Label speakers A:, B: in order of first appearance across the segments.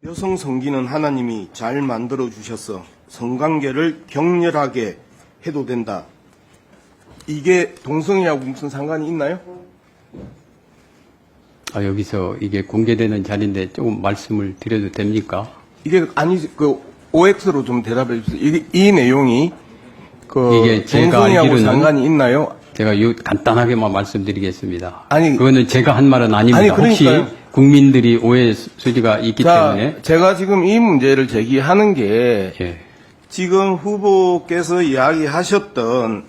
A: 여성 성기는 하나님이 잘 만들어 주셔서 성관계를 격렬하게 해도 된다. 이게 동성애하고 무슨 상관이 있나요?
B: 여기서 이게 공개되는 자리인데 조금 말씀을 드려도 됩니까?
A: 이게 아니 OX로 좀 대답해 주세요. 이 내용이
B: 이게 제가
A: 동성애하고
B: 알기로는
A: 상관이 있나요?
B: 제가 간단하게만 말씀드리겠습니다.
A: 아니,
B: 그거는 제가 한 말은 아닙니다.
A: 아니, 그러니까요.
B: 혹시 국민들이 오해 소지가 있기 때문에
A: 제가 지금 이 문제를 제기하는 게
B: 예.
A: 지금 후보께서 이야기하셨던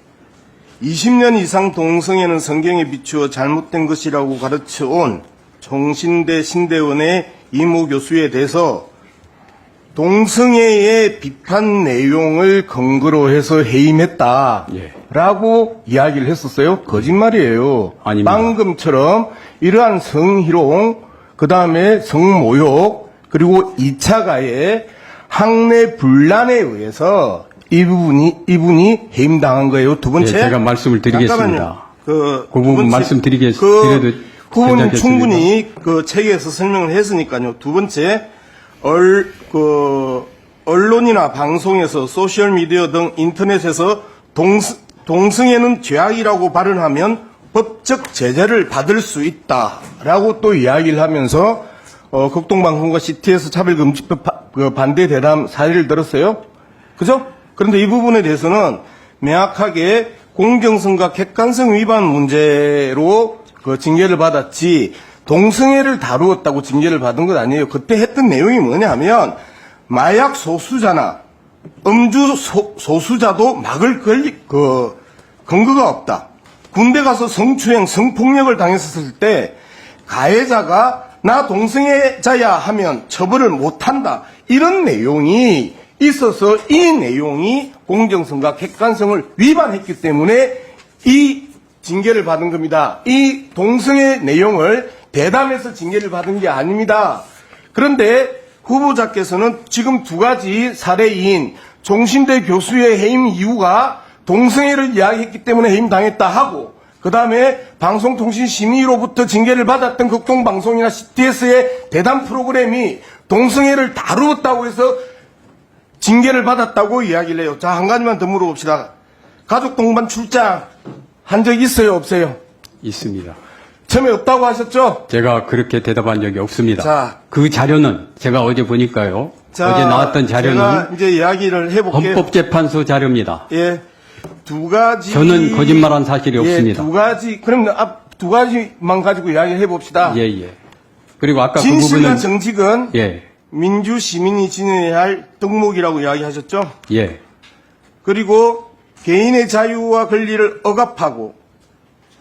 A: 20년 이상 동성애는 성경에 비추어 잘못된 것이라고 가르쳐온 정신대 신대원의 이모 교수에 대해서 동성애의 비판 내용을 근거로 해서 해임했다라고 이야기를 했었어요. 거짓말이에요.
B: 아닙니다.
A: 방금처럼 이러한 성희롱, 그 다음에 성모욕, 그리고 2차 가해 학내 분란에 의해서 이분이 해임당한 거예요. 두 번째.
B: 예, 제가 말씀을 드리겠습니다.
A: 잠깐만요.
B: 그 부분 말씀드려도
A: 후보님
B: 괜찮겠습니까?
A: 충분히 그 책에서 설명을 했으니까요. 두 번째, 언론이나 방송에서 소셜미디어 등 인터넷에서 동성애는 죄악이라고 발언하면 법적 제재를 받을 수 있다라고 또 이야기를 하면서 극동방송과 CTS 차별금지법 반대 대담 사례를 들었어요. 그죠? 그런데 이 부분에 대해서는 명확하게 공정성과 객관성 위반 문제로 징계를 받았지 동성애를 다루었다고 징계를 받은 건 아니에요. 그때 했던 내용이 뭐냐면 마약 소수자나 음주 소수자도 막을 근거가 없다. 군대 가서 성추행, 성폭력을 당했을 때 가해자가 나 동성애자야 하면 처벌을 못한다. 이런 내용이 있어서 이 내용이 공정성과 객관성을 위반했기 때문에 이 징계를 받은 겁니다. 이 동성애 내용을 대담해서 징계를 받은 게 아닙니다. 그런데 후보자께서는 지금 두 가지 사례인 종신대 교수의 해임 이유가 동성애를 이야기했기 때문에 해임당했다 하고 그 다음에 방송통신심의로부터 징계를 받았던 극동방송이나 CTS의 대담 프로그램이 동성애를 다루었다고 해서 징계를 받았다고 이야기를 해요. 자, 한 가지만 더 물어봅시다. 가족 동반 출장 한 적 있어요, 없어요?
B: 있습니다.
A: 처음에 없다고 하셨죠?
B: 제가 그렇게 대답한 적이 없습니다.
A: 자.
B: 그 자료는 제가 어제 보니까요.
A: 자,
B: 어제 나왔던 자료는
A: 제가 이제 이야기를 해볼게요.
B: 헌법재판소 자료입니다.
A: 예, 두 가지.
B: 저는 거짓말한 사실이 없습니다.
A: 두 가지. 그럼 두 가지만 가지고 이야기를 해봅시다.
B: 예. 그리고 아까 그
A: 진실과
B: 부분은
A: 정직은
B: 예.
A: 민주 시민이 지녀야 할 덕목이라고 이야기하셨죠?
B: 예.
A: 그리고 개인의 자유와 권리를 억압하고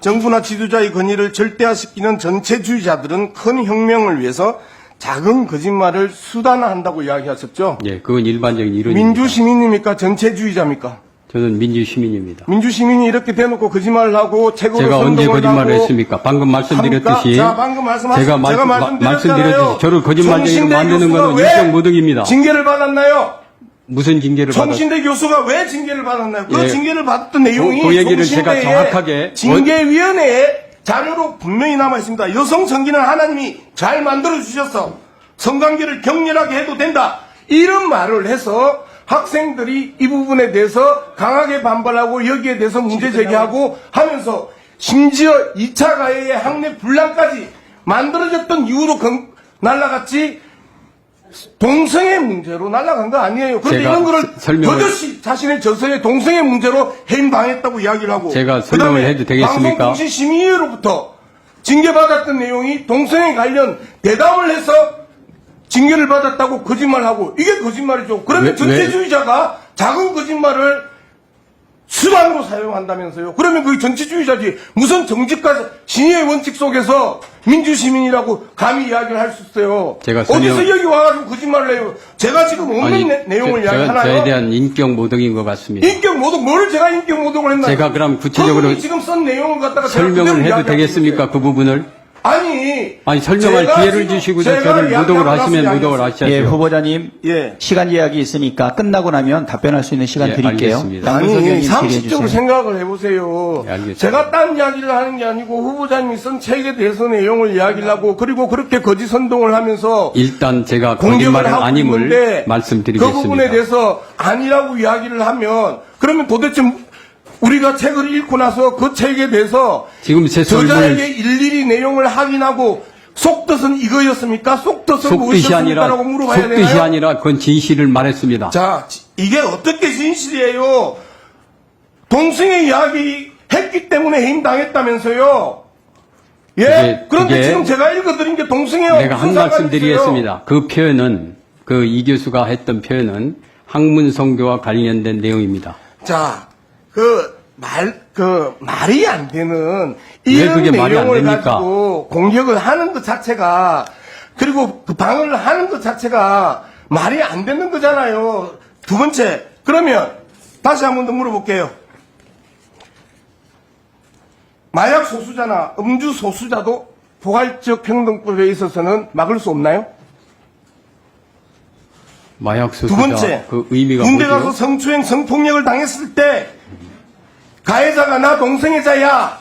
A: 정부나 지도자의 권위를 절대화시키는 전체주의자들은 큰 혁명을 위해서 작은 거짓말을 수단화한다고 이야기하셨죠?
B: 예, 그건 일반적인 이론입니다.
A: 민주시민입니까? 전체주의자입니까?
B: 저는 민주시민입니다.
A: 민주시민이 이렇게 대놓고 거짓말을 하고 책으로
B: 제가 언제
A: 선동을
B: 거짓말을
A: 하고
B: 했습니까? 방금 말씀드렸듯이
A: 자, 방금
B: 제가 말씀드렸듯이 저를 거짓말쟁이로 만드는 것은 인격 모독입니다.
A: 징계를 받았나요?
B: 무슨 징계를 받았?
A: 정신대 교수가 왜 징계를 받았나요? 그
B: 예.
A: 징계를 받았던 내용이
B: 그 얘기를 제가
A: 정신대의
B: 정확하게
A: 징계위원회에 자료로 분명히 남아 있습니다. 여성 성기는 하나님이 잘 만들어 주셔서 성관계를 격렬하게 해도 된다. 이런 말을 해서 학생들이 이 부분에 대해서 강하게 반발하고 여기에 대해서 문제 제기하고 하면서 심지어 2차 가해의 학내 분란까지 만들어졌던 이유로 날라갔지 동성애 문제로 날아간 거 아니에요. 그런데 이런 거를 버젓이 자신의 저서에 동성애 문제로 해임당했다고 이야기를 하고
B: 제가 설명을 해도 되겠습니까?
A: 방송통신심의위로부터 징계받았던 내용이 동성애 관련 대담을 해서 징계를 받았다고 거짓말하고 이게 거짓말이죠. 그러면 전체주의자가 작은 거짓말을 수단으로 사용한다면서요. 그러면 그게 전체주의자지. 무슨 정직과 신의의 원칙 속에서 민주시민이라고 감히 이야기를 할 수 있어요.
B: 제가
A: 어디서 여기 와가지고 거짓말을 해요. 제가 지금 없는 내용을 이야기하나요?
B: 저에 대한 인격 모독인 것 같습니다.
A: 인격 모독, 뭐를 제가 인격 모독을 했나요?
B: 제가 그럼 구체적으로
A: 지금 쓴 내용을 갖다가
B: 설명을 해도 되겠습니까? 그 부분을?
A: 아니
B: 설명할
A: 제가
B: 기회를
A: 지금
B: 주시고
A: 제가
B: 저를 무독을
A: 이야기하고
B: 하시면
A: 나서
B: 무독을
A: 이야기했어요.
B: 하셔야죠.
C: 예, 후보자님.
A: 예.
C: 시간 제약이 있으니까 끝나고 나면 답변할 수 있는 시간
B: 예,
C: 드릴게요.
B: 알겠습니다.
C: 양문석
A: 아니,
C: 의원님 질의해
A: 상식적으로
C: 주세요.
A: 생각을 해보세요.
B: 예, 알겠습니다.
A: 제가 딴 이야기를 하는 게 아니고 후보자님이 쓴 책에 대해서 내용을 이야기를 하고 그리고 그렇게 거짓 선동을 하면서
B: 일단 제가
A: 공격을
B: 거짓말은
A: 하고
B: 아님을
A: 있는데
B: 말씀드리겠습니다.
A: 그 부분에 대해서 아니라고 이야기를 하면 그러면 도대체 우리가 책을 읽고 나서 그 책에 대해서
B: 지금 제
A: 저자에게
B: 설명을
A: 일일이 내용을 확인하고 속뜻은 이거였습니까? 속뜻은
B: 속뜻이 아니라
A: 무엇이었습니까라고 물어봐야
B: 속뜻이
A: 되나요?
B: 아니라 그건 진실을 말했습니다.
A: 자, 이게 어떻게 진실이에요? 동승의 이야기 했기 때문에 해임당했다면서요? 예? 그런데
B: 그게
A: 지금 제가 읽어드린 게 동승이와
B: 내가 한 말씀 드리겠습니다. 그 표현은 그 이 교수가 했던 표현은 학문성교와 관련된 내용입니다.
A: 자, 말이 안 되는
B: 왜
A: 이런
B: 그게 말이 안
A: 내용을
B: 됩니까?
A: 가지고 공격을 하는 것 자체가 그리고 그 방어를 하는 것 자체가 말이 안 되는 거잖아요. 두 번째, 그러면 다시 한 번 더 물어볼게요. 마약 소수자나 음주 소수자도 포괄적 평등법에 있어서는 막을 수 없나요?
B: 마약
A: 두
B: 소수자
A: 번째,
B: 그 의미가
A: 군대
B: 뭐죠?
A: 가서 성추행, 성폭력을 당했을 때 가해자가 나 동성애자야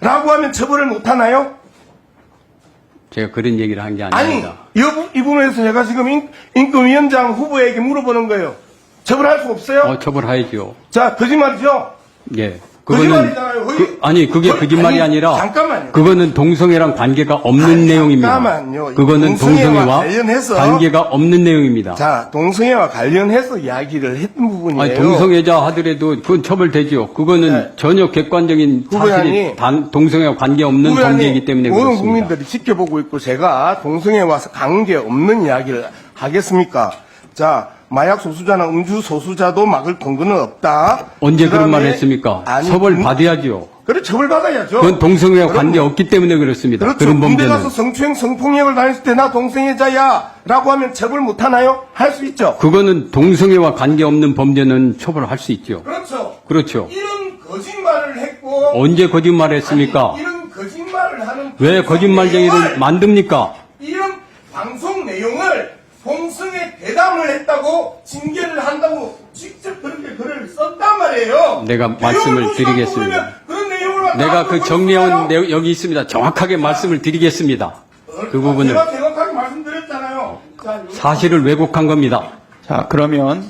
A: 라고 하면 처벌을 못하나요?
B: 제가 그런 얘기를 한 게
A: 아니,
B: 아닙니다.
A: 이 부분에서 제가 지금 인권위원장 후보에게 물어보는 거예요. 처벌할 수 없어요?
B: 처벌하야죠.
A: 자, 거짓말이죠?
B: 예.
A: 거짓말이잖아요.
B: 아니 그게 거짓말이 아니라
A: 잠깐만요.
B: 그거는 동성애랑 관계가 없는 내용입니다.
A: 잠깐만요.
B: 그거는
A: 동성애와
B: 동성애와
A: 관련해서
B: 관계가 없는 내용입니다.
A: 자, 동성애와 관련해서 이야기를 했던 부분이에요.
B: 아니, 동성애자 하더라도 그건 처벌되죠. 그거는
A: 네.
B: 전혀 객관적인 사실이
A: 후보자님,
B: 동성애와 관계없는
A: 후보자님,
B: 범죄이기 때문에
A: 모든
B: 그렇습니다.
A: 국민들이 지켜보고 있고 제가 동성애와 관계없는 이야기를 하겠습니까? 자, 마약 소수자나 음주 소수자도 막을 근거는 없다.
B: 언제 그런
A: 그다음에
B: 말을 했습니까?
A: 아니,
B: 처벌받아야죠.
A: 그래, 처벌받아야죠.
B: 그건 동성애와
A: 그럼
B: 관계 없기 때문에 그렇습니다.
A: 그렇죠.
B: 그런
A: 군대
B: 범죄는.
A: 가서 성추행, 성폭력을 당했을 때 나 동성애자야 라고 하면 처벌 못하나요? 할 수 있죠.
B: 그거는 동성애와 관계없는 범죄는 처벌할 수 있죠.
A: 그렇죠.
B: 그렇죠.
A: 이런 거짓말을 했고
B: 언제 거짓말을 했습니까?
A: 아니, 이런 거짓말을 하는
B: 왜 거짓말쟁이를 만듭니까?
A: 이런 방송 내용을 동성애 대담을 했다고 징계를 한다고 직접 그렇게 글을 썼단 말이에요.
B: 내가 말씀을 드리겠습니다.
A: 그런 내용을
B: 내가 그 정리한 내용 여기 있습니다. 정확하게 말씀을 드리겠습니다. 그 부분을
A: 제가 정확하게 말씀드렸잖아요. 자,
B: 사실을 왜곡한 겁니다.
C: 자, 그러면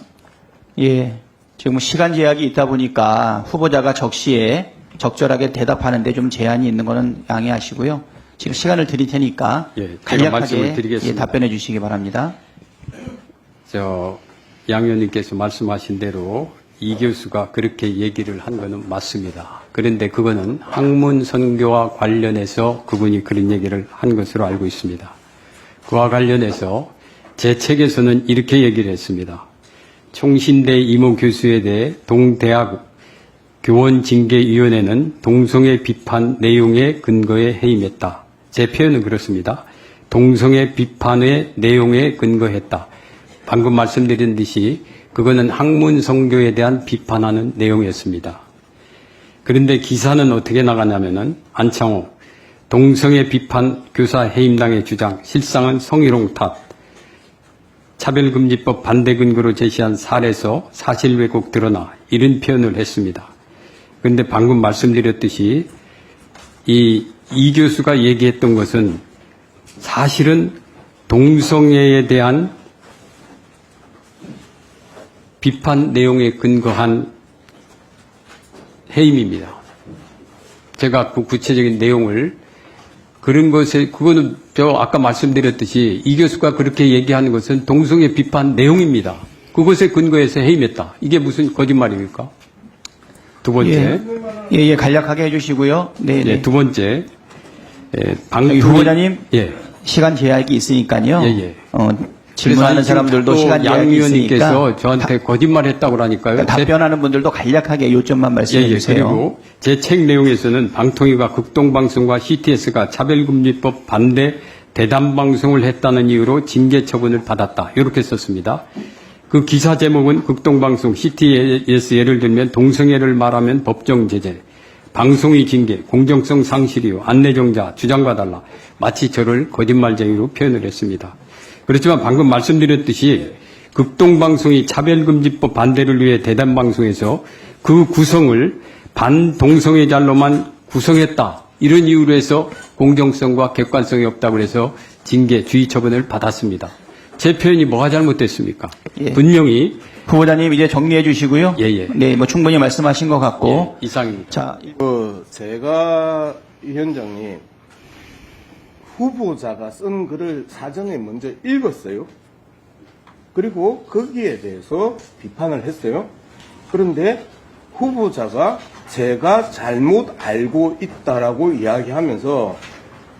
C: 예, 지금 시간 제약이 있다 보니까 후보자가 적시에 적절하게 대답하는데 좀 제한이 있는 거는 양해하시고요. 지금 시간을 드릴 테니까
B: 예, 제가 말씀을
C: 간략하게
B: 드리겠습니다.
C: 답변해 주시기 바랍니다.
B: 양 의원님께서 말씀하신 대로 이 교수가 그렇게 얘기를 한 거는 맞습니다. 그런데 그거는 학문 선교와 관련해서 그분이 그런 얘기를 한 것으로 알고 있습니다. 그와 관련해서 제 책에서는 이렇게 얘기를 했습니다. 총신대 이모 교수에 대해 동대학 교원징계위원회는 동성애 비판 내용의 근거에 해임했다. 제 표현은 그렇습니다. 동성애 비판의 내용에 근거했다. 방금 말씀드린 듯이 그거는 학문 성교에 대한 비판하는 내용이었습니다. 그런데 기사는 어떻게 나가냐면은 안창호 동성애 비판 교사 해임당의 주장 실상은 성희롱 탓 차별금지법 반대 근거로 제시한 사례에서 사실 왜곡 드러나 이런 표현을 했습니다. 그런데 방금 말씀드렸듯이 이 교수가 얘기했던 것은 사실은 동성애에 대한 비판 내용에 근거한 해임입니다. 제가 그 구체적인 내용을 그런 것에 그거는 아까 말씀드렸듯이 이 교수가 그렇게 얘기하는 것은 동성애 비판 내용입니다. 그것에 근거해서 해임했다. 이게 무슨 거짓말입니까? 두 번째.
C: 예, 간략하게 해주시고요. 네,
B: 예, 두 번째.
C: 저기 후보자님,
B: 예.
C: 시간 제약이 있으니까요.
B: 예.
C: 질문하는 사람들도 시간
B: 양
C: 제약이
B: 의원님께서
C: 있으니까
B: 저한테 거짓말했다고 그러니까요.
C: 그러니까 답변하는 분들도 간략하게 요점만 말씀해 주세요.
B: 그리고 제 책 내용에서는 방통위가 극동방송과 CTS가 차별금지법 반대 대담방송을 했다는 이유로 징계 처분을 받았다. 이렇게 썼습니다. 그 기사 제목은 극동방송 CTS 예를 들면 동성애를 말하면 법정 제재, 방송의 징계, 공정성 상실이요, 안내정자, 주장봐달라. 마치 저를 거짓말쟁이로 표현을 했습니다. 그렇지만 방금 말씀드렸듯이 극동방송이 차별금지법 반대를 위해 대담방송에서 그 구성을 반동성애자로만 구성했다. 이런 이유로 해서 공정성과 객관성이 없다고 해서 징계, 주의 처분을 받았습니다. 제 표현이 뭐가 잘못됐습니까?
C: 예.
B: 분명히
C: 후보자님 이제 정리해 주시고요.
B: 예, 예.
C: 네, 뭐 충분히 말씀하신 것 같고.
B: 이상입니다.
C: 자,
A: 제가 위원장님 후보자가 쓴 글을 사전에 먼저 읽었어요. 그리고 거기에 대해서 비판을 했어요. 그런데 후보자가 제가 잘못 알고 있다라고 이야기하면서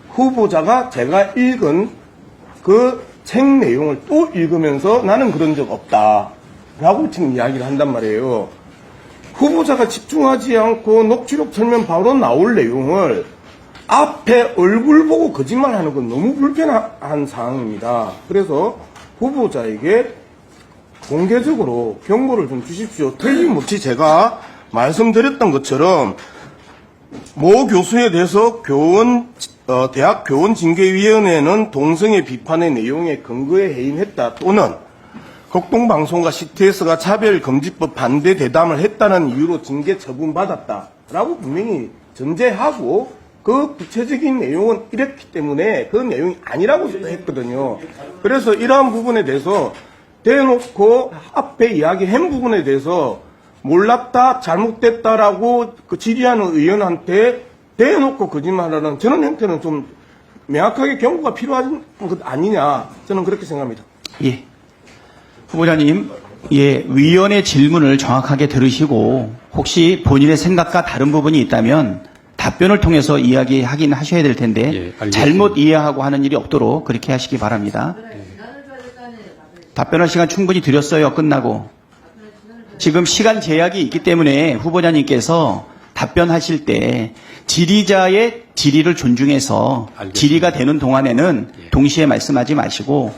A: 후보자가 제가 읽은 그 책 내용을 또 읽으면서 나는 그런 적 없다라고 지금 이야기를 한단 말이에요. 후보자가 집중하지 않고 녹취록 틀면 바로 나올 내용을 앞에 얼굴 보고 거짓말하는 건 너무 불편한 상황입니다. 그래서 후보자에게 공개적으로 경고를 좀 주십시오. 틀림없이 제가 말씀드렸던 것처럼 모 교수에 대해서 대학 교원징계위원회는 동성애 비판의 내용에 근거에 해임했다 또는 극동방송과 CTS가 차별금지법 반대 대담을 했다는 이유로 징계 처분받았다라고 분명히 전제하고 그 구체적인 내용은 이랬기 때문에 그 내용이 아니라고 했거든요. 그래서 이러한 부분에 대해서 대놓고 앞에 이야기한 부분에 대해서 몰랐다, 잘못됐다라고 그 질의하는 의원한테 대놓고 거짓말하는 저런 형태는 좀 명확하게 경고가 필요한 것 아니냐, 저는 그렇게 생각합니다.
C: 예. 후보자님, 예, 위원의 질문을 정확하게 들으시고 혹시 본인의 생각과 다른 부분이 있다면 답변을 통해서 이야기하긴 하셔야 될 텐데
B: 예, 알겠습니다.
C: 잘못 이해하고 하는 일이 없도록 그렇게 하시기 바랍니다. 답변할 시간 충분히 드렸어요. 끝나고. 지금 시간 제약이 있기 때문에 후보자님께서 답변하실 때 질의자의 질의를 존중해서
B: 알겠습니다.
C: 질의가 되는 동안에는 동시에 말씀하지 마시고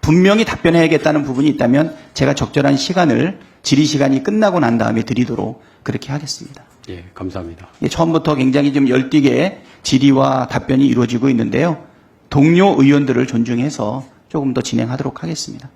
C: 분명히 답변해야겠다는 부분이 있다면 제가 적절한 시간을 질의 시간이 끝나고 난 다음에 드리도록 그렇게 하겠습니다.
B: 예, 감사합니다.
C: 예, 처음부터 굉장히 좀 열띠게 질의와 답변이 이루어지고 있는데요. 동료 의원들을 존중해서 조금 더 진행하도록 하겠습니다.